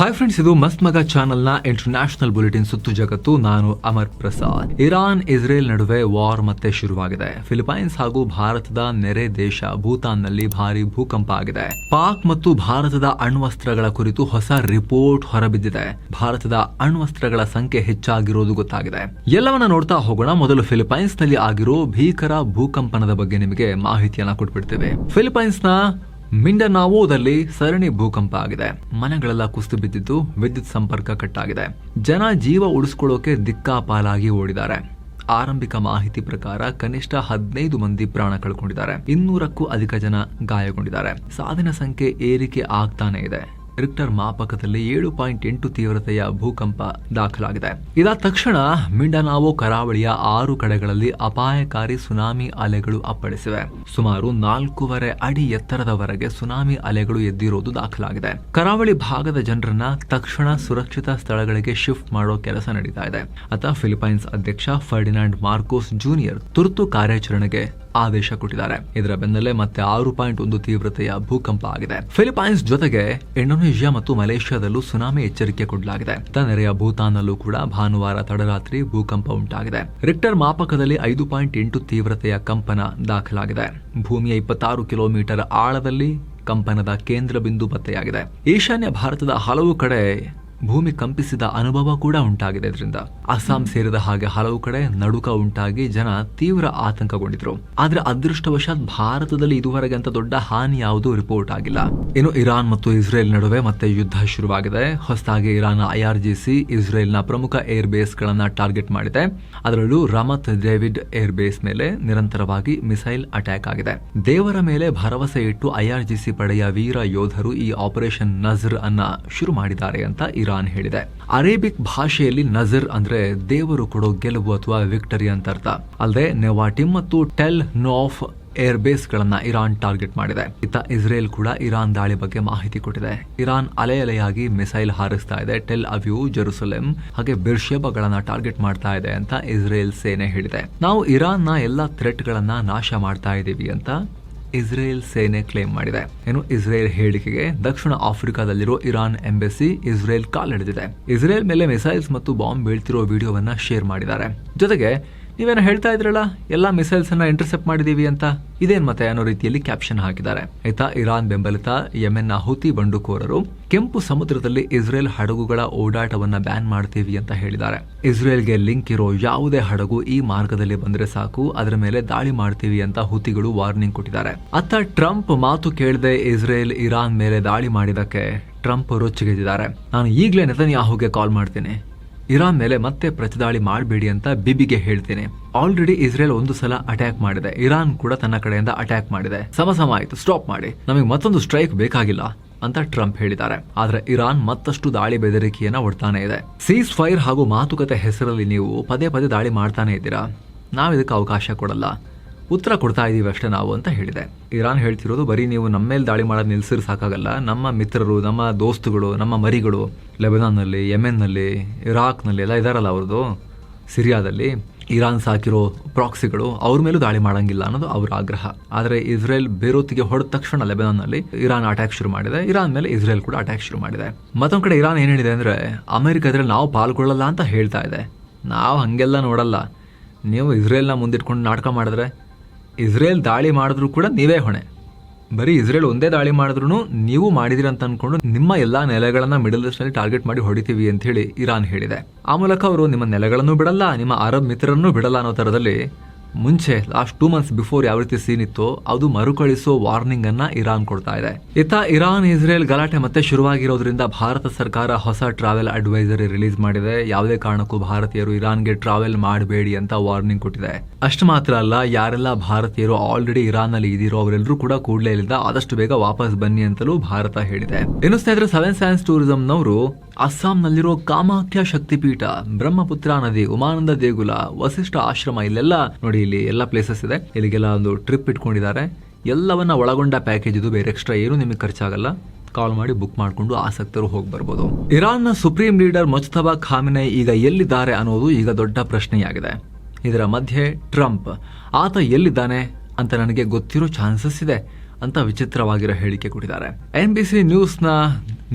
Hi friends, ಇದು ಮಸ್ತ್ ಮಗ ಚಾನೆಲ್ ನ ಇಂಟರ್ನ್ಯಾಷನಲ್ ಬುಲೆಟಿನ್ ಸುತ್ತು ಜಗತ್ತು. ನಾನು ಅಮರ್ ಪ್ರಸಾದ್. ಇರಾನ್ ಇಸ್ರೇಲ್ ನಡುವೆ ವಾರ್ ಮತ್ತೆ ಶುರುವಾಗಿದೆ. ಫಿಲಿಪೈನ್ಸ್ ಹಾಗೂ ಭಾರತದ ನೆರೆ ದೇಶ ಭೂತಾನ್ ನಲ್ಲಿ ಭಾರಿ ಭೂಕಂಪ ಆಗಿದೆ. ಪಾಕ್ ಮತ್ತು ಭಾರತದ ಅಣ್ವಸ್ತ್ರಗಳ ಕುರಿತು ಹೊಸ ರಿಪೋರ್ಟ್ ಹೊರಬಿದ್ದಿದೆ. ಭಾರತದ ಅಣ್ವಸ್ತ್ರಗಳ ಸಂಖ್ಯೆ ಹೆಚ್ಚಾಗಿರೋದು ಗೊತ್ತಾಗಿದೆ. ಎಲ್ಲವನ್ನ ನೋಡ್ತಾ ಹೋಗೋಣ. ಮೊದಲು ಫಿಲಿಪೈನ್ಸ್ ನಲ್ಲಿ ಆಗಿರೋ ಭೀಕರ ಭೂಕಂಪನದ ಬಗ್ಗೆ ನಿಮಗೆ ಮಾಹಿತಿಯನ್ನ ಕೊಟ್ಬಿಡ್ತೇವೆ. ಫಿಲಿಪೈನ್ಸ್ ನ ಮಿಂಡನಾವೋದಲ್ಲಿ ಸರಣಿ ಭೂಕಂಪ ಆಗಿದೆ. ಮನೆಗಳೆಲ್ಲ ಕುಸಿದು ಬಿದ್ದಿದ್ದು, ವಿದ್ಯುತ್ ಸಂಪರ್ಕ ಕಟ್ಟಾಗಿದೆ. ಜನ ಜೀವ ಉಳಿಸ್ಕೊಳ್ಳೋಕೆ ದಿಕ್ಕಾಪಾಲಾಗಿ ಓಡಿದ್ದಾರೆ. ಆರಂಭಿಕ ಮಾಹಿತಿ ಪ್ರಕಾರ ಕನಿಷ್ಠ 15 ಮಂದಿ ಪ್ರಾಣ ಕಳ್ಕೊಂಡಿದ್ದಾರೆ. 200ಕ್ಕೂ ಅಧಿಕ ಜನ ಗಾಯಗೊಂಡಿದ್ದಾರೆ. ಸಾವಿನ ಸಂಖ್ಯೆ ಏರಿಕೆ ಆಗ್ತಾನೆ ಇದೆ. ರಿಕ್ಟರ್ ಮಾಪಕದಲ್ಲಿ 7.8 ತೀವ್ರತೆಯ ಭೂಕಂಪ ದಾಖಲಾಗಿದೆ. ಇದಾದ ತಕ್ಷಣ ಮಿಂಡನಾವೋ ಕರಾವಳಿಯ 6 ಕಡೆಗಳಲ್ಲಿ ಅಪಾಯಕಾರಿ ಸುನಾಮಿ ಅಲೆಗಳು ಅಪ್ಪಳಿಸಿವೆ. ಸುಮಾರು 4.5 ಅಡಿ ಎತ್ತರದವರೆಗೆ ಸುನಾಮಿ ಅಲೆಗಳು ಎದ್ದಿರೋದು ದಾಖಲಾಗಿದೆ. ಕರಾವಳಿ ಭಾಗದ ಜನರನ್ನ ತಕ್ಷಣ ಸುರಕ್ಷಿತ ಸ್ಥಳಗಳಿಗೆ ಶಿಫ್ಟ್ ಮಾಡೋ ಕೆಲಸ ನಡೀತಾ ಇದೆ ಅಂತ ಫಿಲಿಪೈನ್ಸ್ ಅಧ್ಯಕ್ಷ ಫರ್ಡಿನಾಂಡ್ ಮಾರ್ಕೋಸ್ ಜೂನಿಯರ್ ತುರ್ತು ಕಾರ್ಯಾಚರಣೆಗೆ ಆದೇಶ ಕೊಟ್ಟಿದ್ದಾರೆ. ಇದರ ಬೆನ್ನಲ್ಲೇ ಮತ್ತೆ 6.1 ತೀವ್ರತೆಯ ಭೂಕಂಪ ಆಗಿದೆ. ಫಿಲಿಪೈನ್ಸ್ ಜೊತೆಗೆ ಇಂಡೋನೇಷಿಯಾ ಮತ್ತು ಮಲೇಷ್ಯಾದಲ್ಲೂ ಸುನಾಮಿ ಎಚ್ಚರಿಕೆ ಕೊಡಲಾಗಿದೆ. ನೆರೆಯ ಭೂತಾನ್ನಲ್ಲೂ ಕೂಡ ಭಾನುವಾರ ತಡರಾತ್ರಿ ಭೂಕಂಪ ಉಂಟಾಗಿದೆ. ರಿಕ್ಟರ್ ಮಾಪಕದಲ್ಲಿ 5.8 ತೀವ್ರತೆಯ ಕಂಪನ ದಾಖಲಾಗಿದೆ. ಭೂಮಿಯ 26 ಕಿಲೋಮೀಟರ್ ಆಳದಲ್ಲಿ ಕಂಪನದ ಕೇಂದ್ರ ಬಿಂದು ಪತ್ತೆಯಾಗಿದೆ. ಈಶಾನ್ಯ ಭಾರತದ ಹಲವು ಕಡೆ ಭೂಮಿ ಕಂಪಿಸಿದ ಅನುಭವ ಕೂಡ ಉಂಟಾಗಿದೆ. ಇದರಿಂದ ಅಸ್ಸಾಂ ಸೇರಿದ ಹಾಗೆ ಹಲವು ಕಡೆ ನಡುಕ ಉಂಟಾಗಿ ಜನ ತೀವ್ರ ಆತಂಕಗೊಂಡಿದ್ರು. ಆದ್ರೆ ಅದೃಷ್ಟವಶಾತ್ ಭಾರತದಲ್ಲಿ ಇದುವರೆಗೆ ಅಂತ ದೊಡ್ಡ ಹಾನಿ ಯಾವುದೂ ರಿಪೋರ್ಟ್ ಆಗಿಲ್ಲ. ಇನ್ನು ಇರಾನ್ ಮತ್ತು ಇಸ್ರೇಲ್ ನಡುವೆ ಮತ್ತೆ ಯುದ್ಧ ಶುರುವಾಗಿದೆ. ಹೊಸದಾಗಿ ಇರಾನ್ IRGC ಇಸ್ರೇಲ್ನ ಪ್ರಮುಖ ಏರ್ ಬೇಸ್ ಗಳನ್ನ ಟಾರ್ಗೆಟ್ ಮಾಡಿದೆ. ಅದರಲ್ಲೂ ರಮತ್ ಡೇವಿಡ್ ಏರ್ ಬೇಸ್ ಮೇಲೆ ನಿರಂತರವಾಗಿ ಮಿಸೈಲ್ ಅಟ್ಯಾಕ್ ಆಗಿದೆ. ದೇವರ ಮೇಲೆ ಭರವಸೆ ಇಟ್ಟು IRGC ಪಡೆಯ ವೀರ ಯೋಧರು ಈ ಆಪರೇಷನ್ ನಜರ್ ಅನ್ನ ಶುರು ಮಾಡಿದ್ದಾರೆ ಅಂತ ಇರಾನ್ ಹೇಳಿದೆ. ಅರೇಬಿಕ್ ಭಾಷೆಯಲ್ಲಿ ನಜರ್ ಅಂದ್ರೆ ದೇವರು ಕೊಡೋ ಗೆಲುವು ಅಥವಾ ವಿಕ್ಟರಿ ಅಂತ ಅರ್ಥ. ಅಲ್ಲದೆ ನೆವಾಟಿಮ್ ಮತ್ತು ಟೆಲ್ ನೋಫ್ ಏರ್ ಬೇಸ್ ಗಳನ್ನ ಇರಾನ್ ಟಾರ್ಗೆಟ್ ಮಾಡಿದೆ. ಇತ್ತ ಇಸ್ರೇಲ್ ಕೂಡ ಇರಾನ್ ದಾಳಿ ಬಗ್ಗೆ ಮಾಹಿತಿ ಕೊಟ್ಟಿದೆ. ಇರಾನ್ ಅಲೆಯಾಗಿ ಮಿಸೈಲ್ ಹಾರಿಸ್ತಾ ಇದೆ. ಟೆಲ್ ಅವ್ಯೂ, ಜೆರುಸಲೆಂ ಹಾಗೆ ಬೆರ್ಷೆಬಾಗಳನ್ನ ಟಾರ್ಗೆಟ್ ಮಾಡ್ತಾ ಇದೆ ಅಂತ ಇಸ್ರೇಲ್ ಸೇನೆ ಹೇಳಿದೆ. ನಾವು ಇರಾನ್ ನ ಎಲ್ಲಾ ಥ್ರೆಟ್ ಗಳನ್ನ ನಾಶ ಮಾಡ್ತಾ ಇದೀವಿ ಅಂತ ಇಸ್ರೇಲ್ ಸೇನೆ ಕ್ಲೇಮ್ ಮಾಡಿದೆ. ಏನು ಇಸ್ರೇಲ್ ಹೇಳಿಕೆಗೆ ದಕ್ಷಿಣ ಆಫ್ರಿಕಾದಲ್ಲಿರೋ ಇರಾನ್ ಎಂಬಸಿ ಇಸ್ರೇಲ್ ಕಾಲೆಳೆದಿದೆ. ಇಸ್ರೇಲ್ ಮೇಲೆ ಮಿಸೈಲ್ಸ್ ಮತ್ತು ಬಾಂಬ್ ಬೀಳ್ತಿರೋ ವಿಡಿಯೋವನ್ನ ಶೇರ್ ಮಾಡಿದ್ದಾರೆ. ಜೊತೆಗೆ ನೀವೇನೋ ಹೇಳ್ತಾ ಇದ್ರಲ್ಲ, ಎಲ್ಲಾ ಮಿಸೈಲ್ಸ್ ಅನ್ನ ಇಂಟರ್ಸೆಪ್ಟ್ ಮಾಡಿದೀವಿ ಅಂತ, ಇದೇನ್ ಮತ್ತೆ ಅನ್ನೋ ರೀತಿಯಲ್ಲಿ ಕ್ಯಾಪ್ಷನ್ ಹಾಕಿದ್ದಾರೆ. ಆಯ್ತಾ, ಇರಾನ್ ಬೆಂಬಲಿತ ಯೆಮೆನ್ನ ಹುತಿ ಬಂಡುಕೋರರು ಕೆಂಪು ಸಮುದ್ರದಲ್ಲಿ ಇಸ್ರೇಲ್ ಹಡಗುಗಳ ಓಡಾಟವನ್ನ ಬ್ಯಾನ್ ಮಾಡ್ತೀವಿ ಅಂತ ಹೇಳಿದ್ದಾರೆ. ಇಸ್ರೇಲ್ಗೆ ಲಿಂಕ್ ಇರೋ ಯಾವುದೇ ಹಡಗು ಈ ಮಾರ್ಗದಲ್ಲಿ ಬಂದ್ರೆ ಸಾಕು, ಅದರ ಮೇಲೆ ದಾಳಿ ಮಾಡ್ತೀವಿ ಅಂತ ಹುತಿಗಳು ವಾರ್ನಿಂಗ್ ಕೊಟ್ಟಿದ್ದಾರೆ. ಅತ್ತ ಟ್ರಂಪ್ ಮಾತು ಕೇಳದೆ ಇಸ್ರೇಲ್ ಇರಾನ್ ಮೇಲೆ ದಾಳಿ ಮಾಡಿದಕ್ಕೆ ಟ್ರಂಪ್ ರೊಚ್ಚಿಗೆದ್ದಿದ್ದಾರೆ. ನಾನು ಈಗಲೇ ನೆತನ್ಯಾಹುಗೆ ಕಾಲ್ ಮಾಡ್ತೀನಿ, ಇರಾನ್ ಮೇಲೆ ಮತ್ತೆ ಪ್ರತಿದಾಳಿ ಮಾಡಬೇಡಿ ಅಂತ ಬಿಬಿಗೆ ಹೇಳ್ತೀನಿ. ಆಲ್ರೆಡಿ ಇಸ್ರೇಲ್ ಒಂದು ಸಲ ಅಟ್ಯಾಕ್ ಮಾಡಿದೆ, ಇರಾನ್ ಕೂಡ ತನ್ನ ಕಡೆಯಿಂದ ಅಟ್ಯಾಕ್ ಮಾಡಿದೆ. ಸಮ ಆಯ್ತು, ಸ್ಟಾಪ್ ಮಾಡಿ, ನಮಗೆ ಮತ್ತೊಂದು ಸ್ಟ್ರೈಕ್ ಬೇಕಾಗಿಲ್ಲ ಅಂತ ಟ್ರಂಪ್ ಹೇಳಿದ್ದಾರೆ. ಆದ್ರೆ ಇರಾನ್ ಮತ್ತಷ್ಟು ದಾಳಿ ಬೆದರಿಕೆಯನ್ನ ಒಡ್ತಾನೆ ಇದೆ. ಸೀಸ್ ಫೈರ್ ಹಾಗೂ ಮಾತುಕತೆ ಹೆಸರಲ್ಲಿ ನೀವು ಪದೇ ಪದೇ ದಾಳಿ ಮಾಡ್ತಾನೆ ಇದ್ದೀರಾ, ನಾವ್ ಇದಕ್ಕೆ ಅವಕಾಶ ಕೊಡಲ್ಲ, ಉತ್ತರ ಕೊಡ್ತಾ ಇದೀವಿ ಅಷ್ಟೇ ನಾವು ಅಂತ ಹೇಳಿದೆ. ಇರಾನ್ ಹೇಳ್ತಿರೋದು, ಬರೀ ನೀವು ನಮ್ಮ ಮೇಲೆ ದಾಳಿ ಮಾಡೋದು ನಿಲ್ಸಿದ್ರೆ ಸಾಕಾಗಲ್ಲ, ನಮ್ಮ ಮಿತ್ರರು, ನಮ್ಮ ದೋಸ್ತುಗಳು, ನಮ್ಮ ಮರಿಗಳು ಲೆಬನಾನ್ನಲ್ಲಿ, ಯೆಮೆನ್ನಲ್ಲಿ, ಇರಾಕ್ನಲ್ಲಿ ಎಲ್ಲ ಇದಾರಲ್ಲ, ಅವ್ರದ್ದು ಸಿರಿಯಾದಲ್ಲಿ ಇರಾನ್ ಸಾಕಿರೋ ಪ್ರಾಕ್ಸಿಗಳು, ಅವ್ರ ಮೇಲೂ ದಾಳಿ ಮಾಡಂಗಿಲ್ಲ ಅನ್ನೋದು ಅವ್ರ ಆಗ್ರಹ. ಆದರೆ ಇಸ್ರೇಲ್ ಬೇರೋತಿಗೆ ಹೊಡೆದ ತಕ್ಷಣ ಲೆಬನಾನ್ನಲ್ಲಿ ಇರಾನ್ ಅಟ್ಯಾಕ್ ಶುರು ಮಾಡಿದೆ. ಇರಾನ್ ಮೇಲೆ ಇಸ್ರೇಲ್ ಕೂಡ ಅಟ್ಯಾಕ್ ಶುರು ಮಾಡಿದೆ. ಮತ್ತೊಂದ್ ಕಡೆ ಇರಾನ್ ಏನ್ ಹೇಳಿದೆ ಅಂದ್ರೆ, ಅಮೆರಿಕ ಇದ್ರಲ್ಲಿ ನಾವು ಪಾಲ್ಗೊಳ್ಳಲ್ಲ ಅಂತ ಹೇಳ್ತಾ ಇದೆ. ನಾವು ಹಂಗೆಲ್ಲ ನೋಡಲ್ಲ, ನೀವು ಇಸ್ರೇಲ್ನ ಮುಂದಿಟ್ಕೊಂಡು ನಾಟಕ ಮಾಡಿದ್ರೆ ಇಸ್ರೇಲ್ ದಾಳಿ ಮಾಡಿದ್ರು ಕೂಡ ನೀವೇ ಹೊಣೆ. ಬರೀ ಇಸ್ರೇಲ್ ಒಂದೇ ದಾಳಿ ಮಾಡಿದ್ರು ನೀವು ಮಾಡಿದಿರಿ ಅಂತ ಅನ್ಕೊಂಡು ನಿಮ್ಮ ಎಲ್ಲಾ ನೆಲೆಗಳನ್ನ ಮಿಡಲ್ ಈಸ್ಟ್ ನಲ್ಲಿ ಟಾರ್ಗೆಟ್ ಮಾಡಿ ಹೊಡಿತೀವಿ ಅಂತ ಹೇಳಿ ಇರಾನ್ ಹೇಳಿದೆ. ಆ ಮೂಲಕ ಅವರು ನಿಮ್ಮ ನೆಲೆಗಳನ್ನು ಬಿಡಲ್ಲ, ನಿಮ್ಮ ಅರಬ್ ಮಿತ್ರರನ್ನು ಬಿಡಲ್ಲ ಅನ್ನೋ ತರದಲ್ಲಿ ಮುಂಚೆ ಲಾಸ್ಟ್ 2 ಮಂತ್ಸ್ ಬಿಫೋರ್ ಯಾವ ರೀತಿ ಸೀನ್ ಇತ್ತೋ ಅದು ಮರುಕಳಿಸೋ ವಾರ್ನಿಂಗ್ ಅನ್ನ ಇರಾನ್ ಕೊಡ್ತಾ ಇದೆ. ಇತ್ತ ಇರಾನ್ ಇಸ್ರೇಲ್ ಗಲಾಟೆ ಮತ್ತೆ ಶುರುವಾಗಿರೋದ್ರಿಂದ ಭಾರತ ಸರ್ಕಾರ ಹೊಸ ಟ್ರಾವೆಲ್ ಅಡ್ವೈಸರಿ ರಿಲೀಸ್ ಮಾಡಿದೆ. ಯಾವುದೇ ಕಾರಣಕ್ಕೂ ಭಾರತೀಯರು ಇರಾನ್ಗೆ ಟ್ರಾವೆಲ್ ಮಾಡಬೇಡಿ ಅಂತ ವಾರ್ನಿಂಗ್ ಕೊಟ್ಟಿದೆ. ಅಷ್ಟು ಮಾತ್ರ ಅಲ್ಲ, ಯಾರೆಲ್ಲ ಭಾರತೀಯರು ಆಲ್ರೆಡಿ ಇರಾನ್ ನಲ್ಲಿ ಇದಿರೋ ಅವರೆಲ್ಲರೂ ಕೂಡ ಕೂಡಲೇ ಇಲ್ಲಿಂದ ಆದಷ್ಟು ಬೇಗ ವಾಪಸ್ ಬನ್ನಿ ಅಂತಲೂ ಭಾರತ ಹೇಳಿದೆ. ಇನ್ನು ಸ್ನೇಹಿತರೆ, 7 ಸೈನ್ಸ್ ಟೂರಿಸಂನವರು ಅಸ್ಸಾಂನಲ್ಲಿರೋ ಕಾಮಾಖ್ಯ ಶಕ್ತಿಪೀಠ, ಬ್ರಹ್ಮಪುತ್ರ ನದಿ, ಉಮಾನಂದ ದೇಗುಲ, ವಸಿಷ್ಠ ಆಶ್ರಮ, ಇಲ್ಲೆಲ್ಲ ನೋಡಿ, ಇಲ್ಲಿ ಎಲ್ಲ ಪ್ಲೇಸಸ್ ಇದೆ. ಇಲ್ಲಿಗೆಲ್ಲ ಒಂದು ಟ್ರಿಪ್ ಇಟ್ಕೊಂಡಿದ್ದಾರೆ. ಎಲ್ಲವನ್ನ ಒಳಗೊಂಡ ಪ್ಯಾಕೇಜ್ ಇದು, ಬೇರೆ ಎಕ್ಸ್ಟ್ರಾ ಏನು ನಿಮಗೆ ಖರ್ಚಾಗಲ್ಲ. ಕಾಲ್ ಮಾಡಿ ಬುಕ್ ಮಾಡಿಕೊಂಡು ಆಸಕ್ತರು ಹೋಗಿ ಬರ್ಬೋದು. ಇರಾನ್ನ ಸುಪ್ರೀಂ ಲೀಡರ್ ಮುಜ್ತಬಾ ಖಾಮೆನಿ ಈಗ ಎಲ್ಲಿದ್ದಾರೆ ಅನ್ನೋದು ಈಗ ದೊಡ್ಡ ಪ್ರಶ್ನೆಯಾಗಿದೆ. ಇದರ ಮಧ್ಯೆ ಟ್ರಂಪ್, ಆತ ಎಲ್ಲಿದ್ದಾನೆ ಅಂತ ನನಗೆ ಗೊತ್ತಿರೋ ಚಾನ್ಸಸ್ ಇದೆ ಅಂತ ವಿಚಿತ್ರವಾಗಿರೋ ಹೇಳಿಕೆ ಕೊಟ್ಟಿದ್ದಾರೆ. NBC ನ್ಯೂಸ್ನ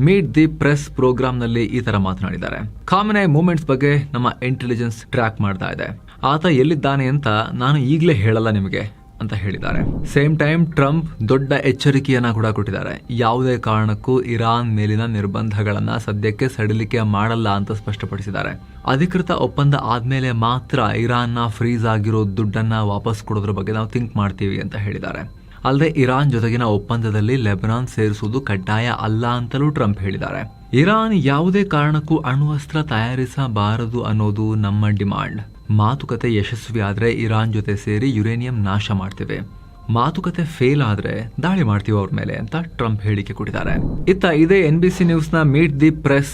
ಮೀಟ್ ದಿ ಪ್ರೆಸ್ ಪ್ರೋಗ್ರಾಂನಲ್ಲಿ ಈ ತರ ಮಾತನಾಡಿದ್ದಾರೆ. ಖಾಮೆನೈ ಮೂವ್ಮೆಂಟ್ಸ್ ಬಗ್ಗೆ ನಮ್ಮ ಇಂಟೆಲಿಜೆನ್ಸ್ ಟ್ರ್ಯಾಕ್ ಮಾಡ್ತಾ ಇದೆ. ಆತ ಎಲ್ಲಿದ್ದಾನೆ ಅಂತ ನಾನು ಈಗಲೇ ಹೇಳಲ್ಲ ನಿಮಗೆ ಅಂತ ಹೇಳಿದ್ದಾರೆ. ಸೇಮ್ ಟೈಮ್ ಟ್ರಂಪ್ ದೊಡ್ಡ ಎಚ್ಚರಿಕೆಯನ್ನ ಕೂಡ ಕೊಟ್ಟಿದ್ದಾರೆ. ಯಾವುದೇ ಕಾರಣಕ್ಕೂ ಇರಾನ್ ಮೇಲಿನ ನಿರ್ಬಂಧಗಳನ್ನ ಸದ್ಯಕ್ಕೆ ಸಡಿಲಿಕೆ ಮಾಡಲ್ಲ ಅಂತ ಸ್ಪಷ್ಟಪಡಿಸಿದ್ದಾರೆ. ಅಧಿಕೃತ ಒಪ್ಪಂದ ಆದ್ಮೇಲೆ ಮಾತ್ರ ಇರಾನ್ನ ಫ್ರೀಸ್ ಆಗಿರೋ ದುಡ್ಡನ್ನ ವಾಪಸ್ ಕೊಡೋದ್ರ ಬಗ್ಗೆ ನಾವು ಥಿಂಕ್ ಮಾಡ್ತೀವಿ ಅಂತ ಹೇಳಿದ್ದಾರೆ. ಅಲ್ಲದೆ ಇರಾನ್ ಜೊತೆಗಿನ ಒಪ್ಪಂದದಲ್ಲಿ ಲೆಬನಾನ್ ಸೇರಿಸುವುದು ಕಡ್ಡಾಯ ಅಲ್ಲ ಅಂತಲೂ ಟ್ರಂಪ್ ಹೇಳಿದ್ದಾರೆ. ಇರಾನ್ ಯಾವುದೇ ಕಾರಣಕ್ಕೂ ಅಣ್ವಸ್ತ್ರ ತಯಾರಿಸಬಾರದು ಅನ್ನೋದು ನಮ್ಮ ಡಿಮಾಂಡ್. ಮಾತುಕತೆ ಯಶಸ್ವಿ ಆದ್ರೆ ಇರಾನ್ ಜೊತೆ ಸೇರಿ ಯುರೇನಿಯಂ ನಾಶ ಮಾಡ್ತೇವೆ. ಮಾತುಕತೆ ಫೇಲ್ ಆದ್ರೆ ದಾಳಿ ಮಾಡ್ತೀವಿ ಅವ್ರ ಮೇಲೆ ಅಂತ ಟ್ರಂಪ್ ಹೇಳಿಕೆ ಕೊಟ್ಟಿದ್ದಾರೆ. ಇದೇ NBC ನ್ಯೂಸ್ ನ ಮೀಟ್ ದಿ ಪ್ರೆಸ್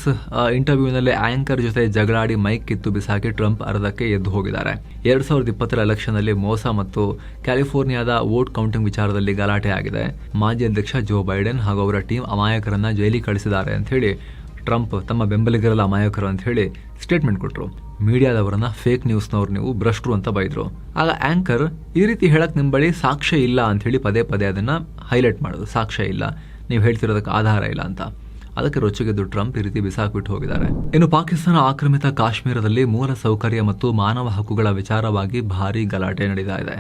ಇಂಟರ್ವ್ಯೂನಲ್ಲಿ ಆಂಕರ್ ಜೊತೆ ಜಗಳಾಡಿ ಮೈಕ್ ಕಿತ್ತು ಬಿಸಾಕಿ ಟ್ರಂಪ್ ಅರ್ಧಕ್ಕೆ ಎದ್ದು ಹೋಗಿದ್ದಾರೆ. 2020 ಎಲೆಕ್ಷನ್ ನಲ್ಲಿ ಮೋಸ ಮತ್ತು ಕ್ಯಾಲಿಫೋರ್ನಿಯಾದ ವೋಟ್ ಕೌಂಟಿಂಗ್ ವಿಚಾರದಲ್ಲಿ ಗಲಾಟೆ ಆಗಿದೆ. ಮಾಜಿ ಅಧ್ಯಕ್ಷ ಜೋ ಬೈಡೆನ್ ಹಾಗೂ ಅವರ ಟೀಮ್ ಅಮಾಯಕರನ್ನ ಜೈಲಿಗೆ ಕಳಿಸಿದ್ದಾರೆ ಅಂತ ಹೇಳಿ ಟ್ರಂಪ್ ತಮ್ಮ ಬೆಂಬಲಿಗರೆಲ್ಲ ಅಮಾಯಕರು ಅಂತ ಹೇಳಿ ಸ್ಟೇಟ್ಮೆಂಟ್ ಕೊಟ್ಟರು. ಮೀಡಿಯಾದವರನ್ನ ಫೇಕ್ ನ್ಯೂಸ್ನವ್ರು ನೀವು ಭ್ರಷ್ಟರು ಅಂತ ಬೈದ್ರು. ಆಗ ಆಂಕರ್ ಈ ರೀತಿ ಹೇಳಕ್ ನಿಮ್ ಬಳಿ ಸಾಕ್ಷ್ಯ ಇಲ್ಲ ಅಂತ ಹೇಳಿ ಪದೇ ಪದೇ ಅದನ್ನ ಹೈಲೈಟ್ ಮಾಡೋದು. ಸಾಕ್ಷ್ಯ ಇಲ್ಲ, ನೀವು ಹೇಳ್ತಿರೋದಕ್ಕೆ ಆಧಾರ ಇಲ್ಲ ಅಂತ. ಅದಕ್ಕೆ ರೊಚ್ಚಿಗೆದ್ದು ಟ್ರಂಪ್ ಈ ರೀತಿ ಬಿಸಾಕ್ಬಿಟ್ಟು ಹೋಗಿದ್ದಾರೆ. ಇನ್ನು ಪಾಕಿಸ್ತಾನ ಆಕ್ರಮಿತ ಕಾಶ್ಮೀರದಲ್ಲಿ ಮೂಲ ಸೌಕರ್ಯ ಮತ್ತು ಮಾನವ ಹಕ್ಕುಗಳ ವಿಚಾರವಾಗಿ ಭಾರೀ ಗಲಾಟೆ ನಡೀತಾ ಇದೆ.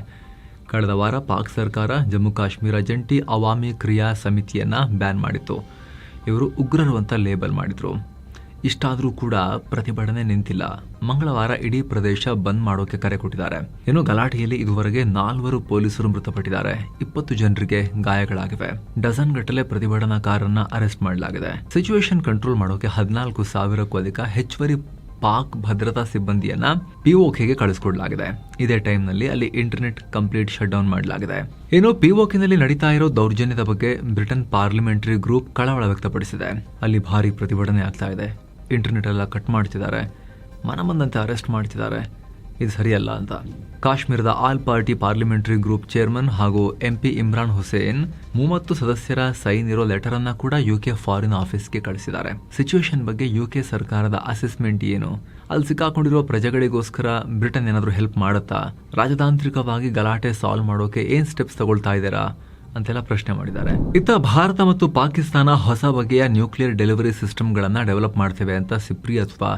ಕಳೆದ ವಾರ ಪಾಕ್ ಸರ್ಕಾರ ಜಮ್ಮು ಕಾಶ್ಮೀರ ಜಂಟಿ ಅವಾಮಿ ಕ್ರಿಯಾ ಸಮಿತಿಯನ್ನ ಬ್ಯಾನ್ ಮಾಡಿತ್ತು. ಇವರು ಉಗ್ರರು ಅಂತ ಲೇಬಲ್ ಮಾಡಿದ್ರು. ಇಷ್ಟಾದರೂ ಕೂಡ ಪ್ರತಿಭಟನೆ ನಿಂತಿಲ್ಲ. ಮಂಗಳವಾರ ಇಡೀ ಪ್ರದೇಶ ಬಂದ್ ಮಾಡೋಕೆ ಕರೆ ಕೊಟ್ಟಿದ್ದಾರೆ. ಇನ್ನು ಗಲಾಟೆಯಲ್ಲಿ ಇದುವರೆಗೆ 4 ಪೊಲೀಸರು ಮೃತಪಟ್ಟಿದ್ದಾರೆ. 20 ಜನರಿಗೆ ಗಾಯಗಳಾಗಿವೆ. ಡಜನ್ ಗಟ್ಟಲೆ ಪ್ರತಿಭಟನಾಕಾರರನ್ನ ಅರೆಸ್ಟ್ ಮಾಡಲಾಗಿದೆ. ಸಿಚುವೇಶನ್ ಕಂಟ್ರೋಲ್ ಮಾಡೋಕೆ 14,000ಕ್ಕೂ ಅಧಿಕ ಹೆಚ್ಚುವರಿ ಪಾಕ್ ಭದ್ರತಾ ಸಿಬ್ಬಂದಿಯನ್ನ POKಗೆ ಕಳಿಸಿಕೊಡಲಾಗಿದೆ. ಇದೇ ಟೈಮ್ನಲ್ಲಿ ಅಲ್ಲಿ ಇಂಟರ್ನೆಟ್ ಕಂಪ್ಲೀಟ್ ಶಟ್ ಡೌನ್ ಮಾಡಲಾಗಿದೆ. ಇನ್ನು POKನಲ್ಲಿ ನಡೀತಾ ಇರೋ ದೌರ್ಜನ್ಯದ ಬಗ್ಗೆ ಬ್ರಿಟನ್ ಪಾರ್ಲಿಮೆಂಟರಿ ಗ್ರೂಪ್ ಕಳವಳ ವ್ಯಕ್ತಪಡಿಸಿದೆ. ಅಲ್ಲಿ ಭಾರಿ ಪ್ರತಿಭಟನೆ ಆಗ್ತಾ ಇದೆ. ಇಂಟರ್ನೆಟ್ ಎಲ್ಲ ಕಟ್ ಮಾಡ್ತಿದ್ದಾರೆ, ಮನಬಂದಂತೆ ಅರೆಸ್ಟ್ ಮಾಡ್ತಿದ್ದಾರೆ. ಇದು ಸರಿಯಲ್ಲ ಅಂತ ಕಾಶ್ಮೀರದ all party parliamentary group chairman ಹಾಗೂ MP ಇಮ್ರಾನ್ ಹುಸೇನ್ 30 ಸದಸ್ಯರ ಸೈನ್ ಇರೋ ಲೆಟರ್ ಅನ್ನ ಕೂಡ UK ಫಾರಿನ್ ಆಫೀಸ್ಗೆ ಕಳಿಸಿದ್ದಾರೆ. ಸಿಚುವೇಶನ್ ಬಗ್ಗೆ UK ಸರ್ಕಾರದ ಅಸೆಸ್ಮೆಂಟ್ ಏನು? ಅಲ್ಲಿ ಸಿಕ್ಕಾಕೊಂಡಿರೋ ಪ್ರಜೆಗಳಿಗೋಸ್ಕರ ಬ್ರಿಟನ್ ಏನಾದರೂ ಹೆಲ್ಪ್ ಮಾಡುತ್ತಾ? ರಾಜತಾಂತ್ರಿಕವಾಗಿ ಗಲಾಟೆ ಸಾಲ್ವ್ ಮಾಡೋಕೆ ಏನ್ ಸ್ಟೆಪ್ಸ್ ತಗೊಳ್ತಾ ಇದ್ದೀರಾ ಅಂತೆಲ್ಲ ಪ್ರಶ್ನೆ ಮಾಡಿದ್ದಾರೆ. ಭಾರತ ಮತ್ತು ಪಾಕಿಸ್ತಾನ ಹೊಸ ಬಗೆಯ ನ್ಯೂಕ್ಲಿಯರ್ ಡೆಲಿವರಿ ಸಿಸ್ಟಮ್ಗಳನ್ನ ಡೆವಲಪ್ ಮಾಡ್ತೇವೆ ಅಂತ ಸಿಪ್ರಿ ಅಥವಾ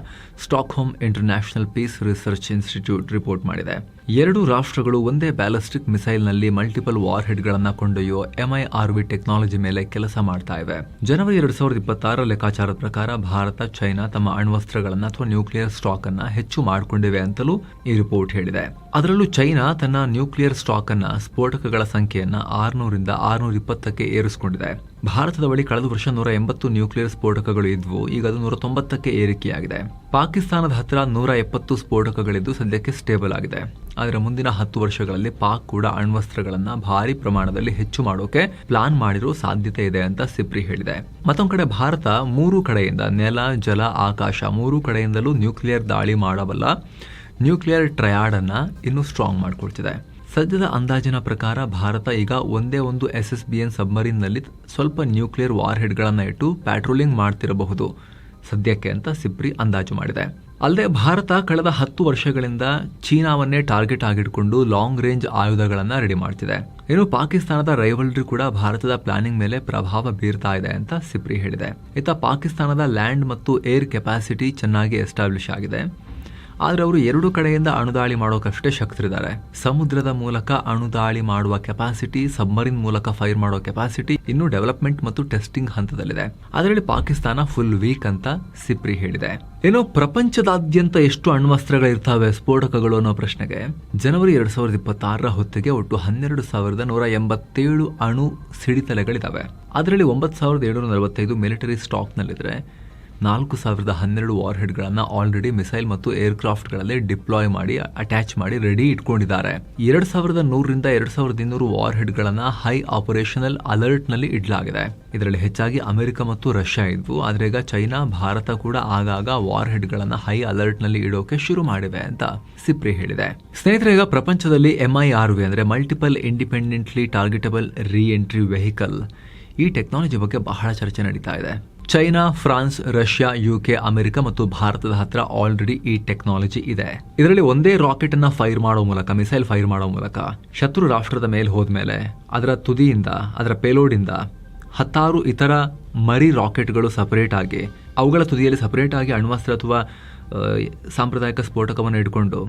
Stockholm International Peace Research Institute report ಮಾಡಿದೆ. 2 ರಾಷ್ಟ್ರಗಳು ಒಂದೇ ಬ್ಯಾಲಿಸ್ಟಿಕ್ ಮಿಸೈಲ್ನಲ್ಲಿ ಮಲ್ಟಿಪಲ್ ವಾರ್ ಹೆಡ್ಗಳನ್ನ ಕೊಂಡೊಯ್ಯೋ MIRV ಟೆಕ್ನಾಲಜಿ ಮೇಲೆ ಕೆಲಸ ಮಾಡ್ತಾ ಇವೆ. ಜನವರಿ 2026 ಲೆಕ್ಕಾಚಾರದ ಪ್ರಕಾರ ಭಾರತ, ಚೈನಾ ತಮ್ಮ ಅಣ್ವಸ್ತ್ರಗಳನ್ನ ಅಥವಾ ನ್ಯೂಕ್ಲಿಯರ್ ಸ್ಟಾಕ್ ಅನ್ನ ಹೆಚ್ಚು ಮಾಡಿಕೊಂಡಿವೆ ಅಂತಲೂ ಈ ರಿಪೋರ್ಟ್ ಹೇಳಿದೆ. ಅದರಲ್ಲೂ ಚೈನಾ ತನ್ನ ನ್ಯೂಕ್ಲಿಯರ್ ಸ್ಟಾಕ್ ಅನ್ನ ಸ್ಫೋಟಕಗಳ ಸಂಖ್ಯೆಯನ್ನ 600ರಿಂದ 620ಕ್ಕೆ ಏರಿಸಿಕೊಂಡಿದೆ. ಭಾರತದ ಬಳಿ ಕಳೆದ ವರ್ಷ 180 ನ್ಯೂಕ್ಲಿಯರ್ ಸ್ಫೋಟಕಗಳು ಇದ್ವು. ಈಗ ಅದು 190ಕ್ಕೆ ಏರಿಕೆಯಾಗಿದೆ. ಪಾಕಿಸ್ತಾನದ ಹತ್ರ 170 ಸ್ಫೋಟಕಗಳಿದ್ದು ಸದ್ಯಕ್ಕೆ ಸ್ಟೇಬಲ್ ಆಗಿದೆ. ಆದರೆ ಮುಂದಿನ 10 ವರ್ಷಗಳಲ್ಲಿ ಪಾಕ್ ಕೂಡ ಅಣ್ವಸ್ತ್ರಗಳನ್ನ ಭಾರಿ ಪ್ರಮಾಣದಲ್ಲಿ ಹೆಚ್ಚು ಮಾಡೋಕೆ ಪ್ಲಾನ್ ಮಾಡಿರೋ ಸಾಧ್ಯತೆ ಇದೆ ಅಂತ ಸಿಪ್ರಿ ಹೇಳಿದೆ. ಮತ್ತೊಂದು ಕಡೆ ಭಾರತ 3 ಕಡೆಯಿಂದ ನೆಲ, ಜಲ, ಆಕಾಶ 3 ಕಡೆಯಿಂದಲೂ ನ್ಯೂಕ್ಲಿಯರ್ ದಾಳಿ ಮಾಡಬಲ್ಲ ನ್ಯೂಕ್ಲಿಯರ್ ಟ್ರಯಾಡ್ ಅನ್ನ ಇನ್ನೂ ಸ್ಟ್ರಾಂಗ್ ಮಾಡ್ಕೊಳ್ತಿದೆ. ಸದ್ಯದ ಅಂದಾಜಿನ ಪ್ರಕಾರ ಭಾರತ ಈಗ ಒಂದೇ ಒಂದು SSBN ಸಬ್ಮರೀನ್ ನಲ್ಲಿ ಸ್ವಲ್ಪ ನ್ಯೂಕ್ಲಿಯರ್ ವಾರ್ ಹೆಡ್ಗಳನ್ನ ಇಟ್ಟು ಪ್ಯಾಟ್ರೋಲಿಂಗ್ ಮಾಡ್ತಿರಬಹುದು ಸದ್ಯಕ್ಕೆ ಅಂತ ಸಿಪ್ರಿ ಅಂದಾಜು ಮಾಡಿದೆ. ಅಲ್ಲದೆ ಭಾರತ ಕಳೆದ 10 ವರ್ಷಗಳಿಂದ ಚೀನಾವನ್ನೇ ಟಾರ್ಗೆಟ್ ಆಗಿಟ್ಕೊಂಡು ಲಾಂಗ್ ರೇಂಜ್ ಆಯುಧಗಳನ್ನ ರೆಡಿ ಮಾಡ್ತಿದೆ. ಇನ್ನು ಪಾಕಿಸ್ತಾನದ ರೈವಲ್ರಿ ಕೂಡ ಭಾರತದ ಪ್ಲಾನಿಂಗ್ ಮೇಲೆ ಪ್ರಭಾವ ಬೀರ್ತಾ ಇದೆ ಅಂತ ಸಿಪ್ರಿ ಹೇಳಿದೆ. ಪಾಕಿಸ್ತಾನದ ಲ್ಯಾಂಡ್ ಮತ್ತು ಏರ್ ಕೆಪಾಸಿಟಿ ಚೆನ್ನಾಗಿ ಎಸ್ಟಾಬ್ಲಿಷ್ ಆಗಿದೆ. ಆದ್ರೆ ಅವರು 2 ಕಡೆಯಿಂದ ಅಣುದಾಳಿ ಮಾಡೋಕಷ್ಟೇ ಶಕ್ತರಿದ್ದಾರೆ. ಸಮುದ್ರದ ಮೂಲಕ ಅಣುದಾಳಿ ಮಾಡುವ ಕೆಪಾಸಿಟಿ, ಸಬ್ಮರೀನ್ ಮೂಲಕ ಫೈರ್ ಮಾಡೋ ಕೆಪಾಸಿಟಿ ಇನ್ನು ಡೆವಲಪ್ಮೆಂಟ್ ಮತ್ತು ಟೆಸ್ಟಿಂಗ್ ಹಂತದಲ್ಲಿದೆ. ಅದರಲ್ಲಿ ಪಾಕಿಸ್ತಾನ ಫುಲ್ ವೀಕ್ ಅಂತ ಸಿಪ್ರಿ ಹೇಳಿದೆ. ಇನ್ನು ಪ್ರಪಂಚದಾದ್ಯಂತ ಎಷ್ಟು ಅಣ್ವಸ್ತ್ರಗಳಿರ್ತಾವೆ, ಸ್ಫೋಟಕಗಳು ಅನ್ನೋ ಪ್ರಶ್ನೆಗೆ ಜನವರಿ 2026 ಹೊತ್ತಿಗೆ ಒಟ್ಟು 12,187 ಅಣು ಸಿಡಿತಲೆಗಳಿದಾವೆ. ಅದರಲ್ಲಿ 9,745 ಮಿಲಿಟರಿ ಸ್ಟಾಕ್ ನಲ್ಲಿದ್ರೆ 4,012 ವಾರ್ ಹೆಡ್ಗಳನ್ನ ಆಲ್ರೆಡಿ ಮಿಸೈಲ್ ಮತ್ತು ಏರ್ಕ್ರಾಫ್ಟ್ಗಳಲ್ಲಿ ಡಿಪ್ಲಾಯ್ ಮಾಡಿ ಅಟ್ಯಾಚ್ ಮಾಡಿ ರೆಡಿ ಇಟ್ಕೊಂಡಿದ್ದಾರೆ. 2,100ರಿಂದ 2,200 ವಾರ್ ಹೆಡ್ಗಳನ್ನ ಹೈ ಆಪರೇಷನಲ್ ಅಲರ್ಟ್ ನಲ್ಲಿ ಇಡಲಾಗಿದೆ. ಇದರಲ್ಲಿ ಹೆಚ್ಚಾಗಿ ಅಮೆರಿಕ ಮತ್ತು ರಷ್ಯಾ ಇದ್ವು. ಆದ್ರೆ ಈಗ ಚೈನಾ, ಭಾರತ ಕೂಡ ಆಗಾಗ ವಾರ್ ಹೆಡ್ಗಳನ್ನ ಹೈ ಅಲರ್ಟ್ ನಲ್ಲಿ ಇಡೋಕೆ ಶುರು ಮಾಡಿವೆ ಅಂತ ಸಿಪ್ರಿ ಹೇಳಿದೆ. ಸ್ನೇಹಿತರೆ, ಈಗ ಪ್ರಪಂಚದಲ್ಲಿ MIRV ಅಂದ್ರೆ ಮಲ್ಟಿಪಲ್ ಇಂಡಿಪೆಂಡೆಂಟ್ಲಿ ಟಾರ್ಗೆಟಬಲ್ ರೀ ಎಂಟ್ರಿ ವೆಹಿಕಲ್, ಈ ಟೆಕ್ನಾಲಜಿ ಬಗ್ಗೆ ಬಹಳ ಚರ್ಚೆ ನಡೀತಾ ಇದೆ. China, France, Russia, UK, America ಮತ್ತು ಭಾರತದ ಹತ್ರ ಆಲ್ರೆಡಿ ಈ ಟೆಕ್ನಾಲಜಿ ಇದೆ. ಇದರಲ್ಲಿ ಒಂದೇ ರಾಕೆಟ್ ಅನ್ನ ಫೈರ್ ಮಾಡೋ ಮೂಲಕ, ಮಿಸೈಲ್ ಫೈರ್ ಮಾಡೋ ಮೂಲಕ ಶತ್ರು ರಾಷ್ಟ್ರದ ಮೇಲೆ ಹೋದ್ಮೇಲೆ ಅದರ ತುದಿಯಿಂದ, ಅದರ ಪೇಲೋಡ್ ಇಂದ 10 ಇತರ ಮರಿ ರಾಕೆಟ್ಗಳು ಸಪರೇಟ್ ಆಗಿ ಅವುಗಳ ತುದಿಯಲ್ಲಿ ಸಪರೇಟ್ ಆಗಿ ಅಣ್ವಸ್ತ್ರ ಅಥವಾ ಸಾಂಪ್ರದಾಯಿಕ ಸ್ಫೋಟಕವನ್ನು ಇಟ್ಕೊಂಡು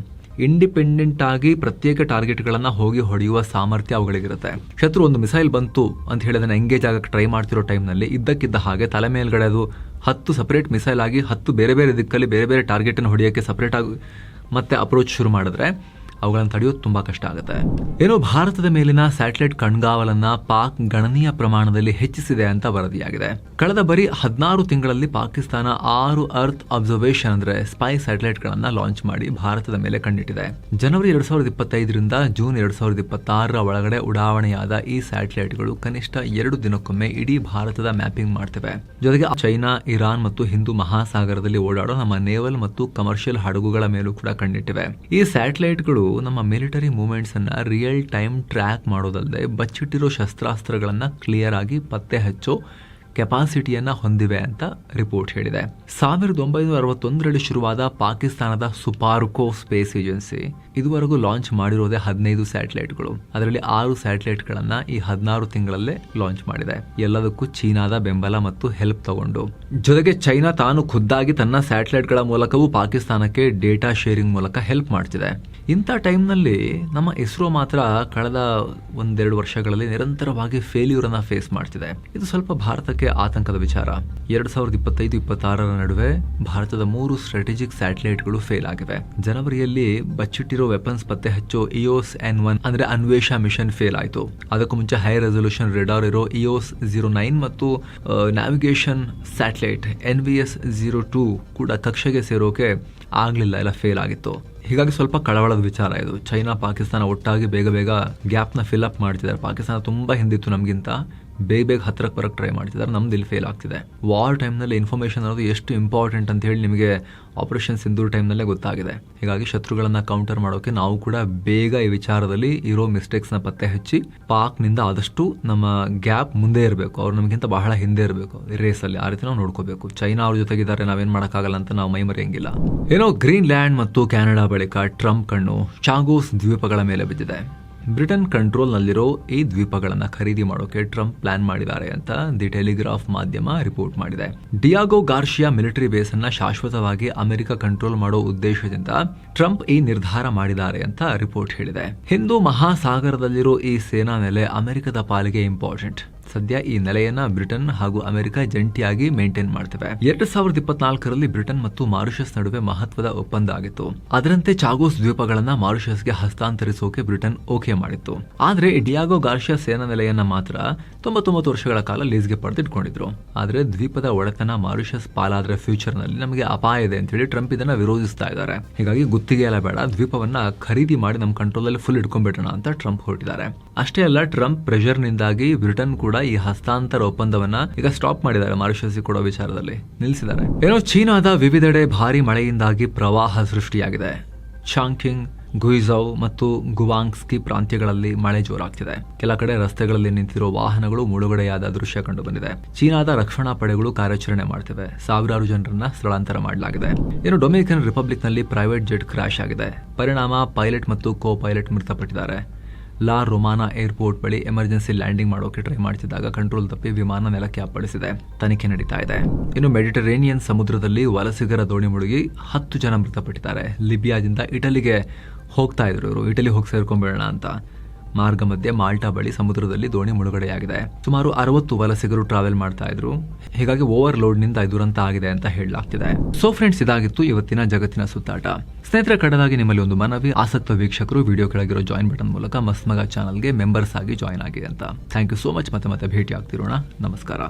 ಇಂಡಿಪೆಂಡೆಂಟ್ ಆಗಿ ಪ್ರತ್ಯೇಕ ಟಾರ್ಗೆಟ್ಗಳನ್ನು ಹೋಗಿ ಹೊಡೆಯುವ ಸಾಮರ್ಥ್ಯ ಅವುಗಳಿಗಿರುತ್ತೆ. ಶತ್ರು ಒಂದು ಮಿಸೈಲ್ ಬಂತು ಅಂತ ಹೇಳಿ ಅದನ್ನು ಎಂಗೇಜ್ ಆಗಕ್ಕೆ ಟ್ರೈ ಮಾಡ್ತಿರೋ ಟೈಮ್ನಲ್ಲಿ ಇದ್ದಕ್ಕಿದ್ದ ಹಾಗೆ ತಲೆ ಮೇಲ್ಗಡೆ ಅದು 10 ಸಪರೇಟ್ ಮಿಸೈಲ್ ಆಗಿ 10 ಬೇರೆ ಬೇರೆ ದಿಕ್ಕಲ್ಲಿ ಬೇರೆ ಬೇರೆ ಟಾರ್ಗೆಟನ್ನು ಹೊಡೆಯೋಕ್ಕೆ ಸಪರೇಟ್ ಆಗಿ ಮತ್ತೆ ಅಪ್ರೋಚ್ ಶುರು ಮಾಡಿದ್ರೆ ಅವುಗಳನ್ನು ತಡೆಯೋದು ತುಂಬಾ ಕಷ್ಟ ಆಗುತ್ತೆ. ಏನೋ ಭಾರತದ ಮೇಲಿನ ಸ್ಯಾಟಲೈಟ್ ಕಣ್ಗಾವಲನ್ನ ಪಾಕ್ ಗಣನೀಯ ಪ್ರಮಾಣದಲ್ಲಿ ಹೆಚ್ಚಿಸಿದೆ ಅಂತ ವರದಿಯಾಗಿದೆ. ಕಳೆದ ಬರೀ 16 ತಿಂಗಳಲ್ಲಿ ಪಾಕಿಸ್ತಾನ 6 ಅರ್ತ್ ಅಬ್ಸರ್ವೇಷನ್ ಅಂದ್ರೆ ಸ್ಪೈ ಸ್ಯಾಟಲೈಟ್ ಗಳನ್ನ ಲಾಂಚ್ ಮಾಡಿ ಭಾರತದ ಮೇಲೆ ಕಣ್ಣಿಟ್ಟಿದೆ. ಜನವರಿ 2025ರಿಂದ ಜೂನ್ 2026 ಒಳಗಡೆ ಉಡಾವಣೆಯಾದ ಈ ಸ್ಯಾಟಲೈಟ್ಗಳು ಕನಿಷ್ಠ 2 ದಿನಕ್ಕೊಮ್ಮೆ ಇಡೀ ಭಾರತದ ಮ್ಯಾಪಿಂಗ್ ಮಾಡ್ತಿವೆ. ಜೊತೆಗೆ ಚೈನಾ, ಇರಾನ್ ಮತ್ತು ಹಿಂದೂ ಮಹಾಸಾಗರದಲ್ಲಿ ಓಡಾಡೋ ನಮ್ಮ ನೇವಲ್ ಮತ್ತು ಕಮರ್ಷಿಯಲ್ ಹಡಗುಗಳ ಮೇಲೂ ಕೂಡ ಕಣ್ಣಿಟ್ಟಿವೆ. ಈ ಸ್ಯಾಟಲೈಟ್ಗಳು ನಮ್ಮ ಮಿಲಿಟರಿ ಮೂವ್ಮೆಂಟ್ಸ್ ಅನ್ನ ರಿಯಲ್ ಟೈಮ್ ಟ್ರ್ಯಾಕ್ ಮಾಡೋದಲ್ಲದೆ ಬಚ್ಚಿಟ್ಟಿರೋ ಶಸ್ತ್ರಾಸ್ತ್ರಗಳನ್ನ ಕ್ಲಿಯರ್ ಆಗಿ ಪತ್ತೆ ಹಚ್ಚೋ ಕೆಪಾಸಿಟಿಯನ್ನ ಹೊಂದಿವೆ ಅಂತ ರಿಪೋರ್ಟ್ ಹೇಳಿದೆ. 1961ರಲ್ಲಿ ಶುರುವಾದ ಪಾಕಿಸ್ತಾನದ ಸುಪಾರ್ಕೋ ಸ್ಪೇಸ್ ಏಜೆನ್ಸಿ ಇದುವರೆಗೂ ಲಾಂಚ್ ಮಾಡಿರೋದೇ 15 ಸ್ಯಾಟಲೈಟ್ಗಳು. ಅದರಲ್ಲಿ 6 ಸ್ಯಾಟಲೈಟ್ಗಳನ್ನ ಈ 16 ತಿಂಗಳಲ್ಲೇ ಲಾಂಚ್ ಮಾಡಿದೆ. ಎಲ್ಲದಕ್ಕೂ ಚೀನಾದ ಬೆಂಬಲ ಮತ್ತು ಹೆಲ್ಪ್ ತಗೊಂಡು. ಜೊತೆಗೆ ಚೈನಾ ತಾನು ಖುದ್ದಾಗಿ ತನ್ನ ಸ್ಯಾಟಲೈಟ್ಗಳ ಮೂಲಕವೂ ಪಾಕಿಸ್ತಾನಕ್ಕೆ ಡೇಟಾ ಶೇರಿಂಗ್ ಮೂಲಕ ಹೆಲ್ಪ್ ಮಾಡ್ತಿದೆ. ಇಂಥ ಟೈಮ್ನಲ್ಲಿ ನಮ್ಮ ಇಸ್ರೋ ಮಾತ್ರ ಕಳೆದ 1-2 ವರ್ಷಗಳಲ್ಲಿ ನಿರಂತರವಾಗಿ ಫೇಲ್ಯೂರ್ ಅನ್ನ ಫೇಸ್ ಮಾಡ್ತಿದೆ. ಇದು ಸ್ವಲ್ಪ ಭಾರತಕ್ಕೆ ಆತಂಕದ ವಿಚಾರ. 2025-26 ನಡುವೆ ಭಾರತದ 3 ಸ್ಟ್ರಾಟಜಿಕ್ ಸ್ಯಾಟಲೈಟ್ಗಳು ಫೇಲ್ ಆಗಿವೆ. ಜನವರಿಯಲ್ಲಿ ಬಚ್ಚಿಟ್ಟಿರೋ ವೆಪನ್ಸ್ ಪತ್ತೆ ಹಚ್ಚೋ ಇಯೋಸ್ N1 ಅಂದ್ರೆ ಅನ್ವೇಷಾ ಮಿಷನ್ ಫೇಲ್ ಆಯಿತು. ಅದಕ್ಕೂ ಮುಂಚೆ ಹೈ ರೆಸಲ್ಯೂಷನ್ ರೆಡಾರ್ ಇರೋ ಇಯೋಸ್ 09 ಮತ್ತು ನ್ಯಾವಿಗೇಷನ್ ಸ್ಯಾಟಲೈಟ್ NVS 02 ಕೂಡ ಕಕ್ಷೆಗೆ ಸೇರೋಕೆ ಆಗ್ಲಿಲ್ಲ, ಎಲ್ಲ ಫೇಲ್ ಆಗಿತ್ತು. ಹೀಗಾಗಿ ಸ್ವಲ್ಪ ಕಳವಳದ ವಿಚಾರ ಇದು. ಚೈನಾ, ಪಾಕಿಸ್ತಾನ ಒಟ್ಟಾಗಿ ಬೇಗ ಗ್ಯಾಪ್ನ ಫಿಲ್ ಅಪ್ ಮಾಡ್ತಿದ್ದಾರೆ. ಪಾಕಿಸ್ತಾನ ತುಂಬಾ ಹಿಂದಿತ್ತು ನಮಗಿಂತ, ಬೇಗ ಹತ್ರಕ್ಕೆ ಬರಕ್ಕೆ ಟ್ರೈ ಮಾಡ್ತಿದ್ದಾರೆ. ನಮ್ದು ಇಲ್ಲಿ ಫೇಲ್ ಆಗ್ತಿದೆ. ವಾರ್ ಟೈಮ್ನಲ್ಲಿ ಇನ್ಫಾರ್ಮೇಷನ್ ಅನ್ನೋದು ಎಷ್ಟು ಇಂಪಾರ್ಟೆಂಟ್ ಅಂತ ಹೇಳಿ ನಿಮಗೆ ಆಪರೇಷನ್ ಸಿಂಧೂರ್ ಟೈಮ್ನಲ್ಲೇ ಗೊತ್ತಾಗಿದೆ. ಹೀಗಾಗಿ ಶತ್ರುಗಳನ್ನ ಕೌಂಟರ್ ಮಾಡೋಕೆ ನಾವು ಕೂಡ ಬೇಗ ಈ ವಿಚಾರದಲ್ಲಿ ಇರೋ ಮಿಸ್ಟೇಕ್ಸ್ನ ಪತ್ತೆ ಹಚ್ಚಿ ಪಾಕ್ನಿಂದ ಆದಷ್ಟು ನಮ್ಮ ಗ್ಯಾಪ್ ಮುಂದೆ ಇರಬೇಕು, ಅವ್ರು ನಮಗಿಂತ ಬಹಳ ಹಿಂದೆ ಇರಬೇಕು ರೇಸಲ್ಲಿ. ಆ ರೀತಿ ನಾವು ನೋಡ್ಕೋಬೇಕು. ಚೈನಾ ಅವ್ರ ಜೊತೆಗಿದ್ದಾರೆ, ನಾವೇನ್ ಮಾಡೋಕ್ಕಾಗಲ್ಲ ಅಂತ ನಾವು ಮೈ ಮರೆಯಂಗಿಲ್ಲ. ಏನೋ ಗ್ರೀನ್ಲ್ಯಾಂಡ್ ಮತ್ತು ಕೆನಡಾ ಬಳಿಕ ಟ್ರಂಪ್ ಕಣ್ಣು ಚಾಗೋಸ್ ದ್ವೀಪಗಳ ಮೇಲೆ ಬಿದ್ದಿದೆ. ಬ್ರಿಟನ್ ಕಂಟ್ರೋಲ್ನಲ್ಲಿರೋ ಈ ದ್ವೀಪಗಳನ್ನು ಖರೀದಿ ಮಾಡೋಕೆ ಟ್ರಂಪ್ ಪ್ಲಾನ್ ಮಾಡಿದ್ದಾರೆ ಅಂತ ದಿ ಟೆಲಿಗ್ರಾಫ್ ಮಾಧ್ಯಮ ರಿಪೋರ್ಟ್ ಮಾಡಿದೆ. ಡಿಯಾಗೋ ಗಾರ್ಷಿಯಾ ಮಿಲಿಟರಿ ಬೇಸ್ ಅನ್ನ ಶಾಶ್ವತವಾಗಿ ಅಮೆರಿಕ ಕಂಟ್ರೋಲ್ ಮಾಡೋ ಉದ್ದೇಶದಿಂದ ಟ್ರಂಪ್ ಈ ನಿರ್ಧಾರ ಮಾಡಿದ್ದಾರೆ ಅಂತ ರಿಪೋರ್ಟ್ ಹೇಳಿದೆ. ಹಿಂದೂ ಮಹಾಸಾಗರದಲ್ಲಿರೋ ಈ ಸೇನಾ ನೆಲೆ ಅಮೆರಿಕದ ಪಾಲಿಗೆ ಇಂಪಾರ್ಟೆಂಟ್. ಸದ್ಯ ಈ ನೆಲೆಯನ್ನ ಬ್ರಿಟನ್ ಹಾಗೂ ಅಮೆರಿಕ ಜಂಟಿಯಾಗಿ ಮೇಂಟೈನ್ ಮಾಡ್ತಿವೆ. 2024ರಲ್ಲಿ ಬ್ರಿಟನ್ ಮತ್ತು ಮಾರಿಷಸ್ ನಡುವೆ ಮಹತ್ವದ ಒಪ್ಪಂದ ಆಗಿತ್ತು. ಅದರಂತೆ ಚಾಗೋಸ್ ದ್ವೀಪಗಳನ್ನ ಮಾರಿಷಸ್ಗೆ ಹಸ್ತಾಂತರಿಸೋಕೆ ಬ್ರಿಟನ್ ಓಕೆ ಮಾಡಿತ್ತು. ಆದ್ರೆ ಡಿಯಾಗೋ ಗಾರ್ಷಿಯಾ ಸೇನಾ ನೆಲೆಯನ್ನ ಮಾತ್ರ 99 ವರ್ಷಗಳ ಕಾಲ ಲೀಸ್ಗೆ ಪಡೆದಿಟ್ಕೊಂಡಿದ್ರು. ಆದ್ರೆ ದ್ವೀಪದ ಒಡೆತನ ಮಾರಿಷಸ್ ಪಾಲಾದ್ರೆ ಫ್ಯೂಚರ್ ನಲ್ಲಿ ನಮಗೆ ಅಪಾಯ ಇದೆ ಅಂತ ಹೇಳಿ ಟ್ರಂಪ್ ಇದನ್ನ ವಿರೋಧಿಸ್ತಾ ಇದ್ದಾರೆ. ಹೀಗಾಗಿ ಗುತ್ತಿಗೆ ಎಲ್ಲ ಬೇಡ, ದ್ವೀಪವನ್ನ ಖರೀದಿ ಮಾಡಿ ನಮ್ಮ ಕಂಟ್ರೋಲ್ ಅಲ್ಲಿ ಫುಲ್ ಇಟ್ಕೊಂಡ್ಬಿಡೋಣ ಅಂತ ಟ್ರಂಪ್ ಹೊರಟಿದ್ದಾರೆ. ಅಷ್ಟೇ ಅಲ್ಲ, ಟ್ರಂಪ್ ಪ್ರೆಷರ್ ನಿಂದಾಗಿ ಬ್ರಿಟನ್ ಕೂಡ ಈ ಹಸ್ತಾಂತರ ಒಪ್ಪಂದವನ್ನ ಈಗ ಸ್ಟಾಪ್ ಮಾಡಿದ್ದಾರೆ. ಮಾರಿಷಸ್ ಕೊಡೋ ವಿಚಾರದಲ್ಲಿ ನಿಲ್ಲಿಸಿದ್ದಾರೆ. ಏನೋ ಚೀನಾದ ವಿವಿಧೆಡೆ ಭಾರಿ ಮಳೆಯಿಂದಾಗಿ ಪ್ರವಾಹ ಸೃಷ್ಟಿಯಾಗಿದೆ. ಚಾಂಕಿಂಗ್, ಗುಯಿಝೌ ಮತ್ತು ಗುವಾಂಗ್ಸ್ಕಿ ಪ್ರಾಂತ್ಯಗಳಲ್ಲಿ ಮಳೆ ಜೋರಾಗ್ತಿದೆ. ಕೆಲ ಕಡೆ ರಸ್ತೆಗಳಲ್ಲಿ ನಿಂತಿರೋ ವಾಹನಗಳು ಮುಳುಗಡೆಯಾದ ದೃಶ್ಯ ಕಂಡು ಬಂದಿದೆ. ಚೀನಾದ ರಕ್ಷಣಾ ಪಡೆಗಳು ಕಾರ್ಯಾಚರಣೆ ಮಾಡ್ತಿವೆ. ಸಾವಿರಾರು ಜನರನ್ನ ಸ್ಥಳಾಂತರ ಮಾಡಲಾಗಿದೆ. ಇನ್ನು ಡೊಮಿನಿಕನ್ ರಿಪಬ್ಲಿಕ್ ನಲ್ಲಿ ಪ್ರೈವೇಟ್ ಜೆಟ್ ಕ್ರಾಶ್ ಆಗಿದೆ. ಪರಿಣಾಮ ಪೈಲಟ್ ಮತ್ತು ಕೋ ಪೈಲಟ್ ಮೃತಪಟ್ಟಿದ್ದಾರೆ. ಲಾ ರೊಮಾನಾ ಏರ್ಪೋರ್ಟ್ ಬಳಿ ಎಮರ್ಜೆನ್ಸಿ ಲ್ಯಾಂಡಿಂಗ್ ಮಾಡೋಕೆ ಟ್ರೈ ಮಾಡ್ತಿದ್ದಾಗ ಕಂಟ್ರೋಲ್ ತಪ್ಪಿ ವಿಮಾನ ನೆಲಕ್ಕೆ ಅಪ್ಪಳಿಸಿದೆ. ತನಿಖೆ ನಡೀತಾ ಇದೆ. ಇನ್ನು ಮೆಡಿಟರೇನಿಯನ್ ಸಮುದ್ರದಲ್ಲಿ ವಲಸಿಗರ ದೋಣಿ ಮುಳುಗಿ 10 ಜನ ಮೃತಪಟ್ಟಿದ್ದಾರೆ. ಲಿಬಿಯಾದಿಂದ ಇಟಲಿಗೆ ಹೋಗ್ತಾ ಇದ್ರು ಇವರು. ಇಟಲಿ ಹೋಗಿ ಸೇರ್ಕೊಂಡ್ಬೇಡ ಅಂತ ಮಾರ್ಗ ಮಧ್ಯೆ ಮಾಲ್ಟಾ ಬಳಿ ಸಮುದ್ರದಲ್ಲಿ ದೋಣಿ ಮುಳುಗಡೆಯಾಗಿದೆ. ಸುಮಾರು 60 ವಲಸಿಗರು ಟ್ರಾವೆಲ್ ಮಾಡ್ತಾ ಇದ್ರು. ಹೀಗಾಗಿ ಓವರ್ ಲೋಡ್ ನಿಂದ ದುರಂತ ಆಗಿದೆ ಅಂತ ಹೇಳಲಾಗ್ತಿದೆ. ಸೊ ಫ್ರೆಂಡ್ಸ್, ಇದಾಗಿತ್ತು ಇವತ್ತಿನ ಜಗತ್ತಿನ ಸುತ್ತಾಟ. ಸ್ನೇಹಿತರೆ, ಕಡೆದಾಗಿ ನಿಮ್ಮಲ್ಲಿ ಒಂದು ಮನವಿ. ಆಸಕ್ತ ವೀಕ್ಷಕರು ವಿಡಿಯೋ ಕೆಳಗಿರೋ ಜಾಯಿನ್ ಬಟನ್ ಮೂಲಕ ಮಸ್ತ್ ಮಗ ಚಾನಲ್ಗೆ ಮೆಂಬರ್ಸ್ ಆಗಿ ಜಾಯಿನ್ ಆಗಿ ಅಂತ. Thank you so much. ಮತ್ತೆ ಭೇಟಿ ಆಗ್ತಿರೋಣ. ನಮಸ್ಕಾರ.